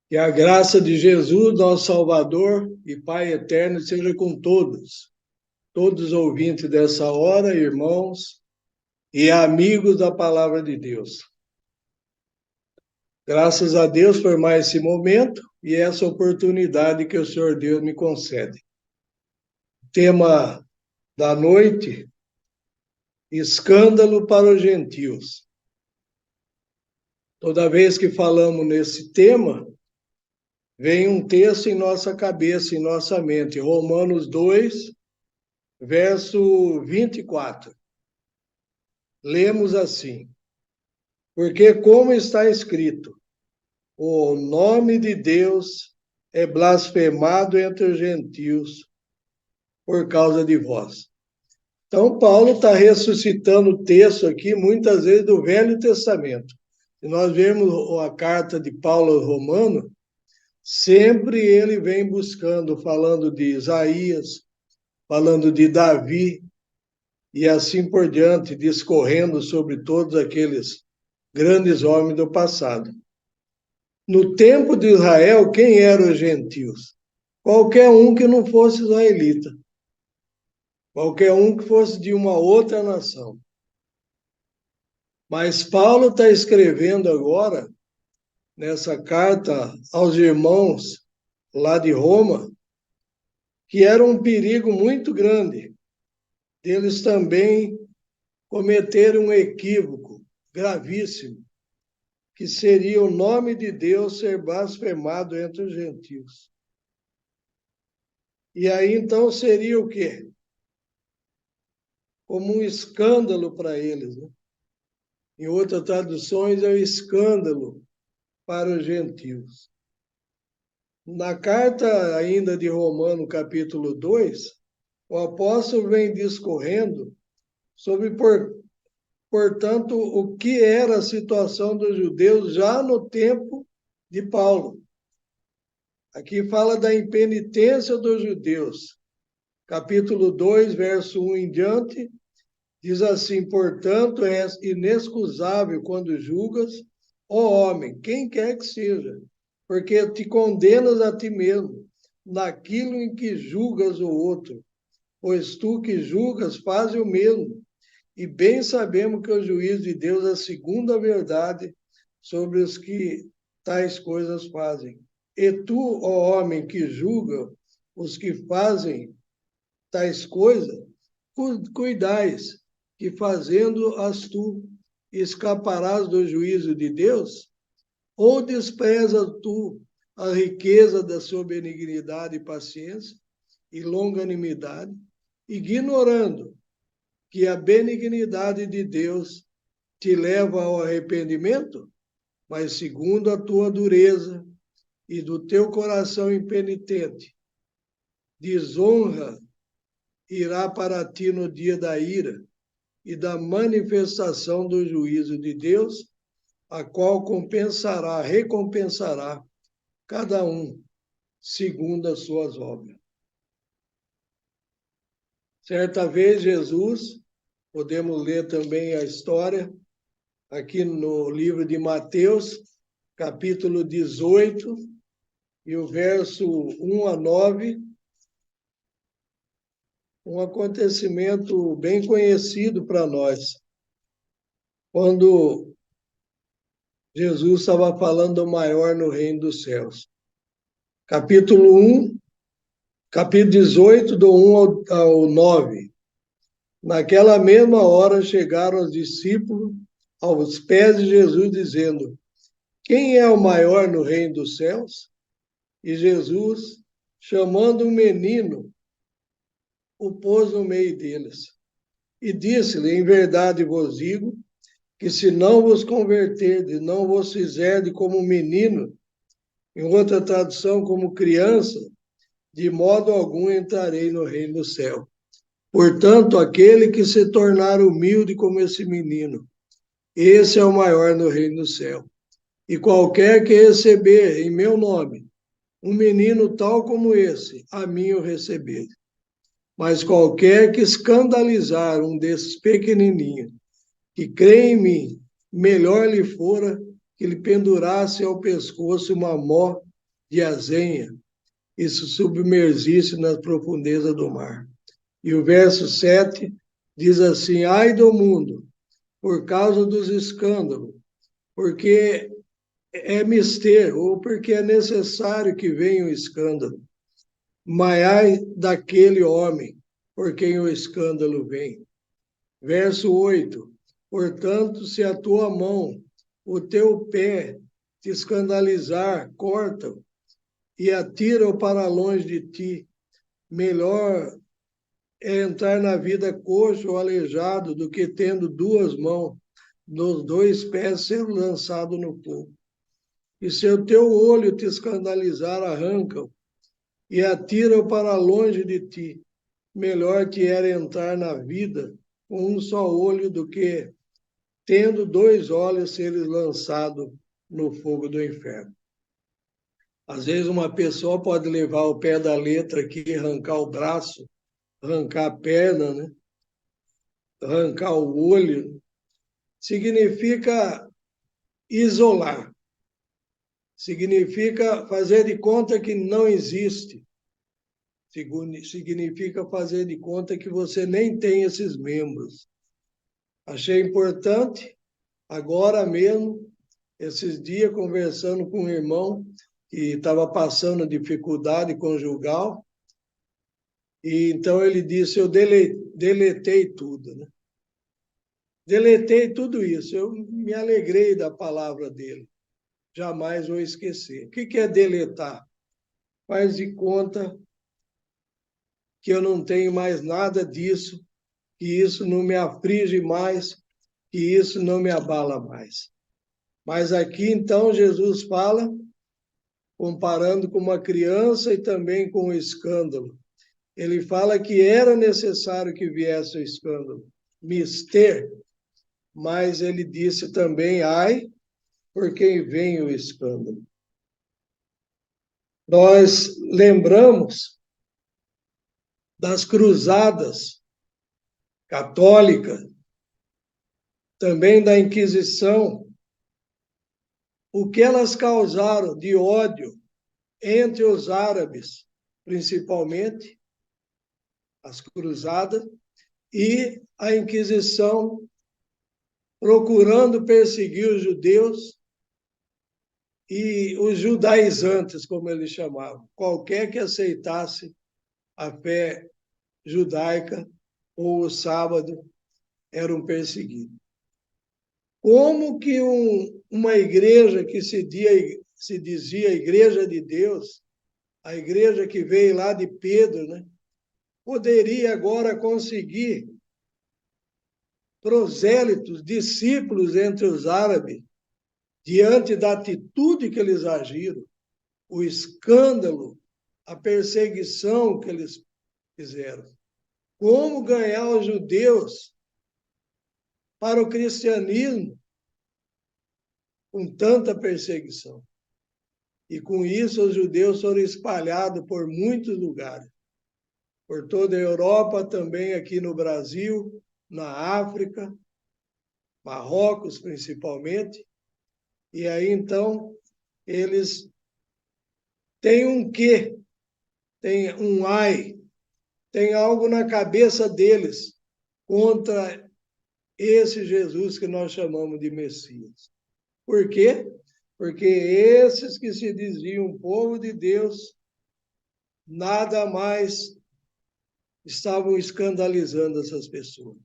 Que a graça de Jesus, nosso Salvador e Pai eterno, seja com todos os ouvintes dessa hora, irmãos e amigos da palavra de Deus. Graças a Deus por mais esse momento e essa oportunidade que o Senhor Deus me concede. Tema da noite: escândalo para os gentios. Toda vez que falamos nesse tema, vem um texto em nossa cabeça, em nossa mente, Romanos 2, verso 24. Lemos assim: porque, como está escrito, o nome de Deus é blasfemado entre os gentios por causa de vós. Então, Paulo está ressuscitando o texto aqui, muitas vezes, do Velho Testamento. Se nós vemos a carta de Paulo aos Romanos, sempre ele vem buscando, falando de Isaías, falando de Davi, e assim por diante, discorrendo sobre todos aqueles grandes homens do passado. No tempo de Israel, quem eram os gentios? Qualquer um que não fosse israelita. Qualquer um que fosse de uma outra nação. Mas Paulo está escrevendo agora, nessa carta aos irmãos lá de Roma, que era um perigo muito grande deles também cometerem um equívoco gravíssimo, que seria o nome de Deus ser blasfemado entre os gentios. E aí, então, seria o quê? Como um escândalo para eles. Né? Em outras traduções, é o escândalo para os gentios. Na carta ainda de Romano, capítulo 2, o apóstolo vem discorrendo sobre, portanto, o que era a situação dos judeus já no tempo de Paulo. Aqui fala da impenitência dos judeus. Capítulo 2, verso 1 em diante, diz assim: portanto, és inexcusável quando julgas, ó homem, quem quer que seja, porque te condenas a ti mesmo, naquilo em que julgas o outro. Pois tu que julgas, faz o mesmo. E bem sabemos que o juízo de Deus é segundo a verdade sobre os que tais coisas fazem. E tu, ó homem, que julga os que fazem tais coisas, cuidais, que fazendo-as tu escaparás do juízo de Deus? Ou desprezas tu a riqueza da sua benignidade e paciência e longanimidade, ignorando que a benignidade de Deus te leva ao arrependimento? Mas segundo a tua dureza e do teu coração impenitente, desonra irá para ti no dia da ira e da manifestação do juízo de Deus, a qual recompensará cada um segundo as suas obras. Certa vez Jesus, podemos ler também a história aqui no livro de Mateus, capítulo 18, e o verso 1 a 9, um acontecimento bem conhecido para nós, quando Jesus estava falando do maior no reino dos céus. Capítulo 1, capítulo 18, do 1 ao 9. Naquela mesma hora chegaram os discípulos aos pés de Jesus, dizendo: quem é o maior no reino dos céus? E Jesus, chamando um menino, o pôs no meio deles. E disse-lhe: em verdade vos digo, que se não vos converterdes, não vos fizerdes como menino, em outra tradução, como criança, de modo algum entrarei no reino do céu. Portanto, aquele que se tornar humilde como esse menino, esse é o maior no reino do céu. E qualquer que receber em meu nome um menino tal como esse, a mim o receber. Mas qualquer que escandalizar um desses pequenininhos, que crê em mim, melhor lhe fora que lhe pendurasse ao pescoço uma mó de azenha e se submergisse nas profundezas do mar. E o verso 7 diz assim: ai do mundo, por causa dos escândalos, porque é mister, ou porque é necessário que venha o escândalo. Mas ai daquele homem por quem o escândalo vem. Verso 8: portanto, se a tua mão, o teu pé te escandalizar, corta-o e atira-o para longe de ti. Melhor é entrar na vida coxo ou aleijado do que tendo duas mãos, nos dois pés ser lançado no fogo. E se o teu olho te escandalizar, arranca-o e atira-o para longe de ti. Melhor te era entrar na vida com um só olho do que, tendo dois olhos, seres lançado no fogo do inferno. Às vezes uma pessoa pode levar o pé da letra aqui, arrancar o braço, arrancar a perna, né? Arrancar o olho. Significa isolar. Significa fazer de conta que não existe. Significa fazer de conta que você nem tem esses membros. Achei importante, agora mesmo, esses dias, conversando com um irmão que estava passando dificuldade conjugal, e então ele disse: eu deletei tudo, né? Deletei tudo isso, eu me alegrei da palavra dele, jamais vou esquecer. O que é deletar? Faz de conta que eu não tenho mais nada disso, que isso não me aflige mais, que isso não me abala mais. Mas aqui, então, Jesus fala, comparando com uma criança e também com o escândalo. Ele fala que era necessário que viesse o escândalo, mister, mas ele disse também, ai, por quem vem o escândalo. Nós lembramos das cruzadas católicas, também da Inquisição, o que elas causaram de ódio entre os árabes, principalmente, as cruzadas, e a Inquisição procurando perseguir os judeus e os judaizantes, como eles chamavam, qualquer que aceitasse a fé judaica ou o sábado eram perseguidos. Como que uma igreja que se dizia Igreja de Deus, a igreja que veio lá de Pedro, né, poderia agora conseguir prosélitos, discípulos entre os árabes, diante da atitude que eles agiram, o escândalo, a perseguição que eles fizeram? Como ganhar os judeus para o cristianismo com tanta perseguição? E com isso os judeus foram espalhados por muitos lugares, por toda a Europa, também aqui no Brasil, na África, Marrocos principalmente. E aí então eles têm um quê, tem um ai, tem algo na cabeça deles contra esse Jesus que nós chamamos de Messias. Por quê? Porque esses que se diziam povo de Deus, nada mais estavam escandalizando essas pessoas.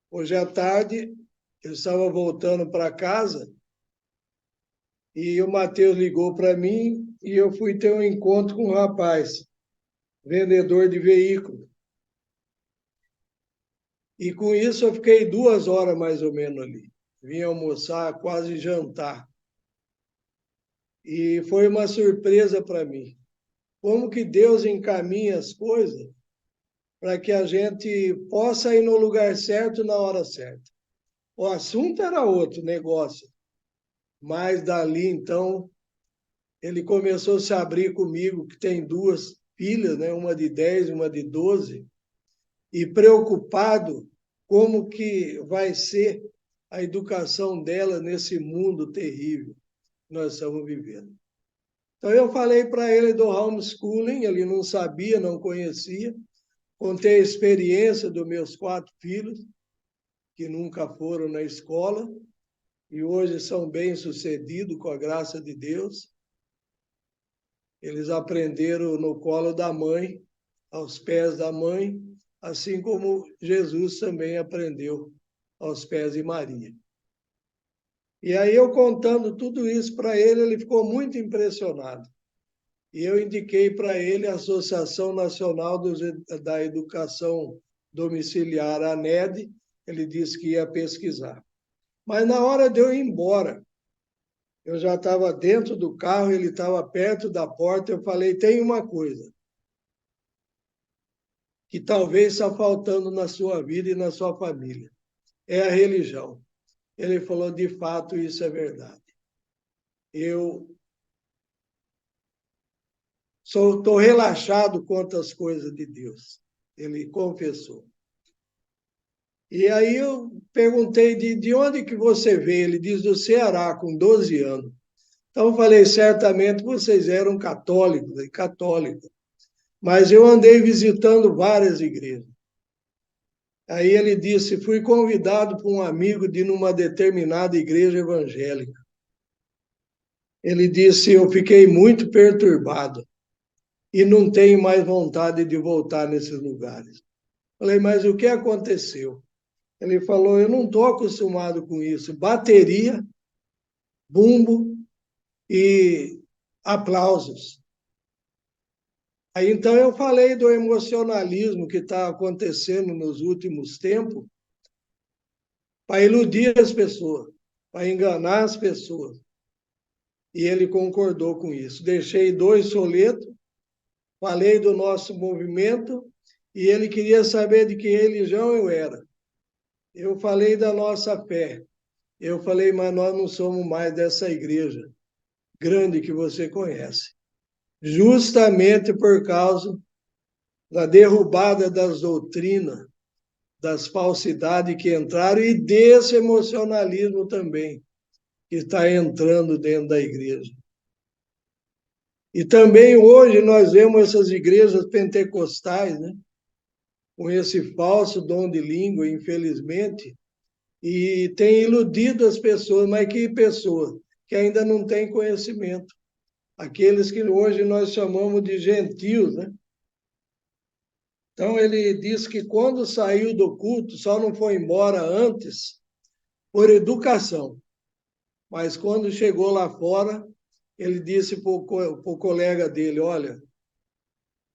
Hoje à tarde, eu estava voltando para casa e o Matheus ligou para mim e eu fui ter um encontro com um rapaz, vendedor de veículo. E com isso eu fiquei 2 horas mais ou menos ali. Vim almoçar, quase jantar. E foi uma surpresa para mim. Como que Deus encaminha as coisas para que a gente possa ir no lugar certo na hora certa. O assunto era outro, negócio. Mas dali, então, ele começou a se abrir comigo, que tem duas filhas, né? Uma de 10 e uma de 12, e preocupado como que vai ser a educação dela nesse mundo terrível. nós estamos vivendo. Então, eu falei para ele do homeschooling, ele não sabia, não conhecia. Contei a experiência dos meus 4 filhos, que nunca foram na escola, e hoje são bem-sucedidos, com a graça de Deus. Eles aprenderam no colo da mãe, aos pés da mãe, assim como Jesus também aprendeu aos pés de Maria. E aí eu contando tudo isso para ele, ele ficou muito impressionado. E eu indiquei para ele a Associação Nacional da Educação Domiciliar, a ANED, ele disse que ia pesquisar. Mas na hora de eu ir embora, eu já estava dentro do carro, ele estava perto da porta, eu falei, tem uma coisa que talvez está faltando na sua vida e na sua família, é a religião. Ele falou, de fato, isso é verdade. Eu estou relaxado quanto às coisas de Deus. Ele confessou. E aí eu perguntei, de onde que você veio? Ele diz, do Ceará, com 12 anos. Então eu falei, certamente vocês eram católicos e católicas. Mas eu andei visitando várias igrejas. Aí ele disse, fui convidado por um amigo de ir numa determinada igreja evangélica. Ele disse, eu fiquei muito perturbado e não tenho mais vontade de voltar nesses lugares. Falei, mas o que aconteceu? Ele falou, eu não estou acostumado com isso. Bateria, bumbo e aplausos. Aí então eu falei do emocionalismo que está acontecendo nos últimos tempos para iludir as pessoas, para enganar as pessoas. E ele concordou com isso. Deixei 2 folhetos, falei do nosso movimento e ele queria saber de que religião eu era. Eu falei da nossa fé. Eu falei, mas nós não somos mais dessa igreja grande que você conhece. Justamente por causa da derrubada das doutrinas, das falsidades que entraram e desse emocionalismo também, que está entrando dentro da igreja. E também hoje nós vemos essas igrejas pentecostais, né? Com esse falso dom de língua, infelizmente, e tem iludido as pessoas, mas que pessoas que ainda não têm conhecimento. Aqueles que hoje nós chamamos de gentios, né? Então ele diz que quando saiu do culto, só não foi embora antes por educação. Mas quando chegou lá fora, ele disse para o colega dele, olha,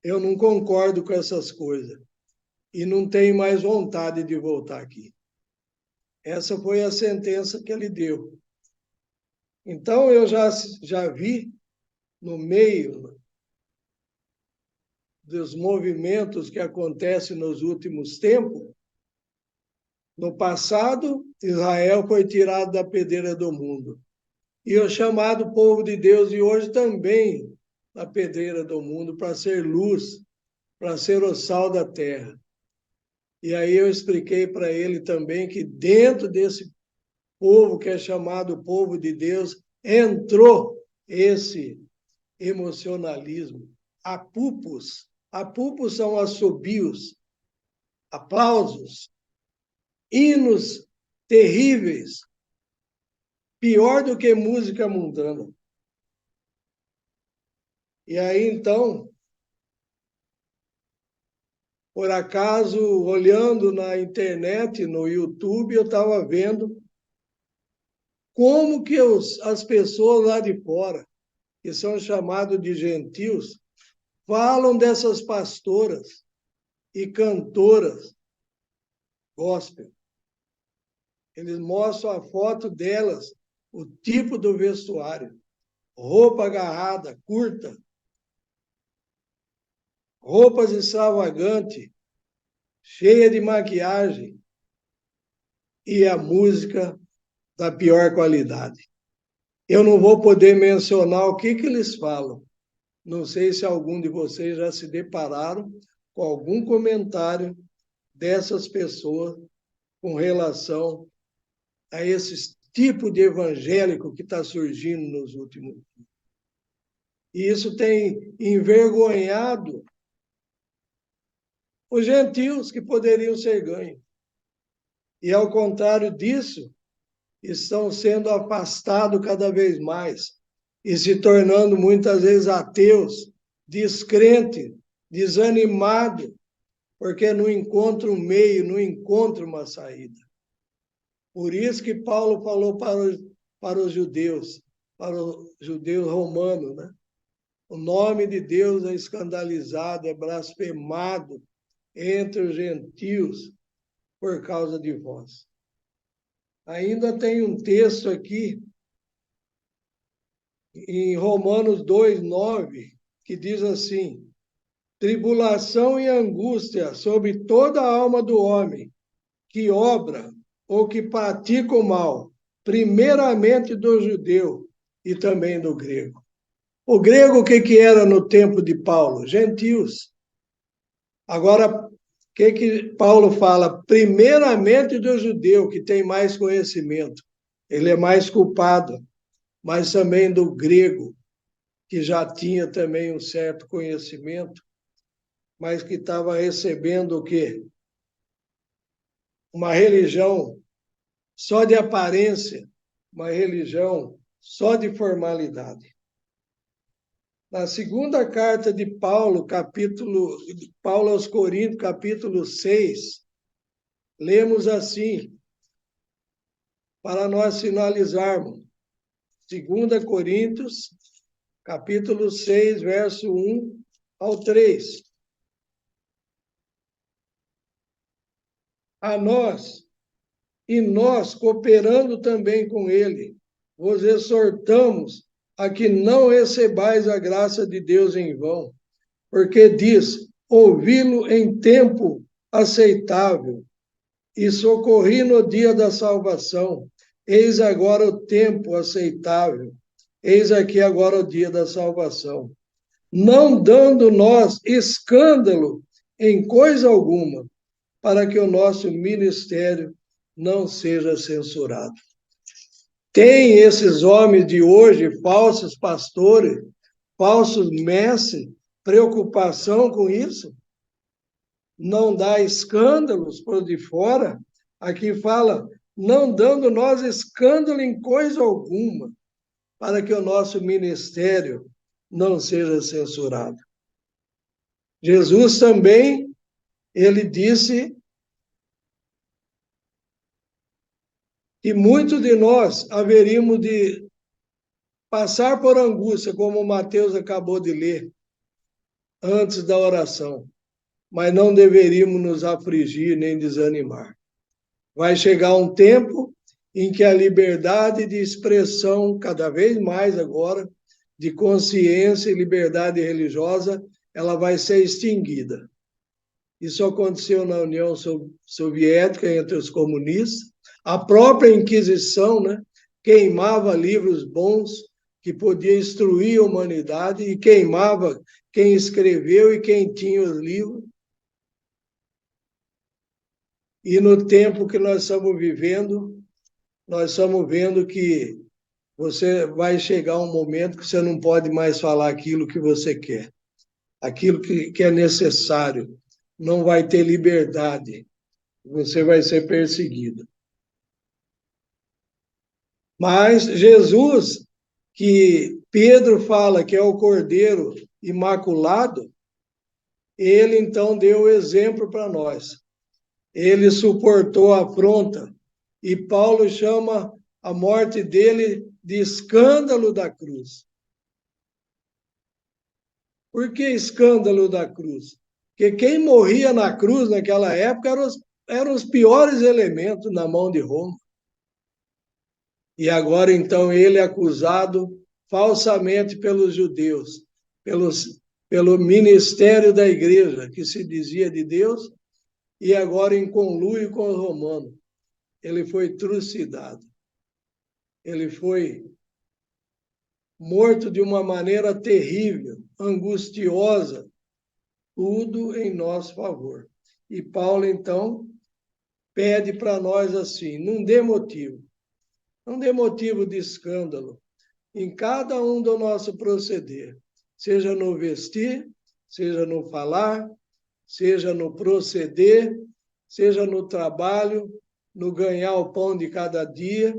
eu não concordo com essas coisas e não tenho mais vontade de voltar aqui. Essa foi a sentença que ele deu. Então eu já vi no meio dos movimentos que acontecem nos últimos tempos. No passado, Israel foi tirado da pedeira do mundo. E o chamado povo de Deus de hoje também da pedreira do mundo para ser luz, para ser o sal da terra. E aí eu expliquei para ele também que dentro desse povo que é chamado povo de Deus, entrou esse emocionalismo. Apupos. Apupos são assobios, aplausos, hinos terríveis, pior do que música mundana. E aí, então, por acaso, olhando na internet, no YouTube, eu estava vendo como que as pessoas lá de fora, que são chamados de gentios, falam dessas pastoras e cantoras gospel. Eles mostram a foto delas, o tipo do vestuário, roupa agarrada, curta, roupas extravagantes, cheia de maquiagem e a música da pior qualidade. Eu não vou poder mencionar o que eles falam. Não sei se algum de vocês já se depararam com algum comentário dessas pessoas com relação a esses tipo de evangélico que está surgindo nos últimos dias. E isso tem envergonhado os gentios que poderiam ser ganhos. E, ao contrário disso, estão sendo afastados cada vez mais e se tornando muitas vezes ateus, descrentes, desanimados, porque não encontra um meio, não encontra uma saída. Por isso que Paulo falou para os judeus romanos, né? O nome de Deus é escandalizado, é blasfemado entre os gentios por causa de vós. Ainda tem um texto aqui, em Romanos 2:9, que diz assim: tribulação e angústia sobre toda a alma do homem que obra ou que pratica o mal, primeiramente do judeu e também do grego. O grego, o que era no tempo de Paulo? Gentios. Agora, o que Paulo fala? Primeiramente do judeu, que tem mais conhecimento. Ele é mais culpado, mas também do grego, que já tinha também um certo conhecimento, mas que estava recebendo o quê? Uma religião só de aparência, uma religião só de formalidade. Na segunda carta de Paulo aos Coríntios, capítulo 6, lemos assim, para nós finalizarmos. 2 Coríntios, capítulo 6, verso 1 ao 3. A nós, e nós, cooperando também com ele, vos exortamos a que não recebais a graça de Deus em vão, porque diz, ouvi-lo em tempo aceitável e socorri no dia da salvação. Eis agora o tempo aceitável, eis aqui agora o dia da salvação. Não dando nós escândalo em coisa alguma, para que o nosso ministério não seja censurado. Tem esses homens de hoje, falsos pastores, falsos mestres, preocupação com isso? Não dá escândalos por de fora? Aqui fala, não dando nós escândalo em coisa alguma, para que o nosso ministério não seja censurado. Jesus também, ele disse que muitos de nós haveríamos de passar por angústia, como o Mateus acabou de ler, antes da oração, mas não deveríamos nos afligir nem desanimar. Vai chegar um tempo em que a liberdade de expressão, cada vez mais agora, de consciência e liberdade religiosa, ela vai ser extinguida. Isso aconteceu na União Soviética entre os comunistas. A própria Inquisição, né, queimava livros bons que podia instruir a humanidade e queimava quem escreveu e quem tinha os livros. E no tempo que nós estamos vivendo, nós estamos vendo que você vai chegar um momento que você não pode mais falar aquilo que você quer, aquilo que é necessário. Não vai ter liberdade, você vai ser perseguido. Mas Jesus, que Pedro fala que é o Cordeiro Imaculado, ele então deu o exemplo para nós. Ele suportou a afronta e Paulo chama a morte dele de escândalo da cruz. Por que escândalo da cruz? Porque quem morria na cruz naquela época eram os piores elementos na mão de Roma. E agora, então, ele é acusado falsamente pelos judeus, pelo ministério da igreja, que se dizia de Deus, e agora em conluio com os romanos. Ele foi trucidado. Ele foi morto de uma maneira terrível, angustiosa, tudo em nosso favor. E Paulo, então, pede para nós assim, não dê motivo. Não dê motivo de escândalo em cada um do nosso proceder, seja no vestir, seja no falar, seja no proceder, seja no trabalho, no ganhar o pão de cada dia,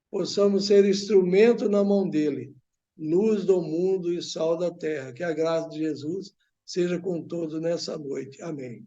possamos ser instrumento na mão dele, luz do mundo e sal da terra. Que a graça de Jesus seja com todos nessa noite. Amém.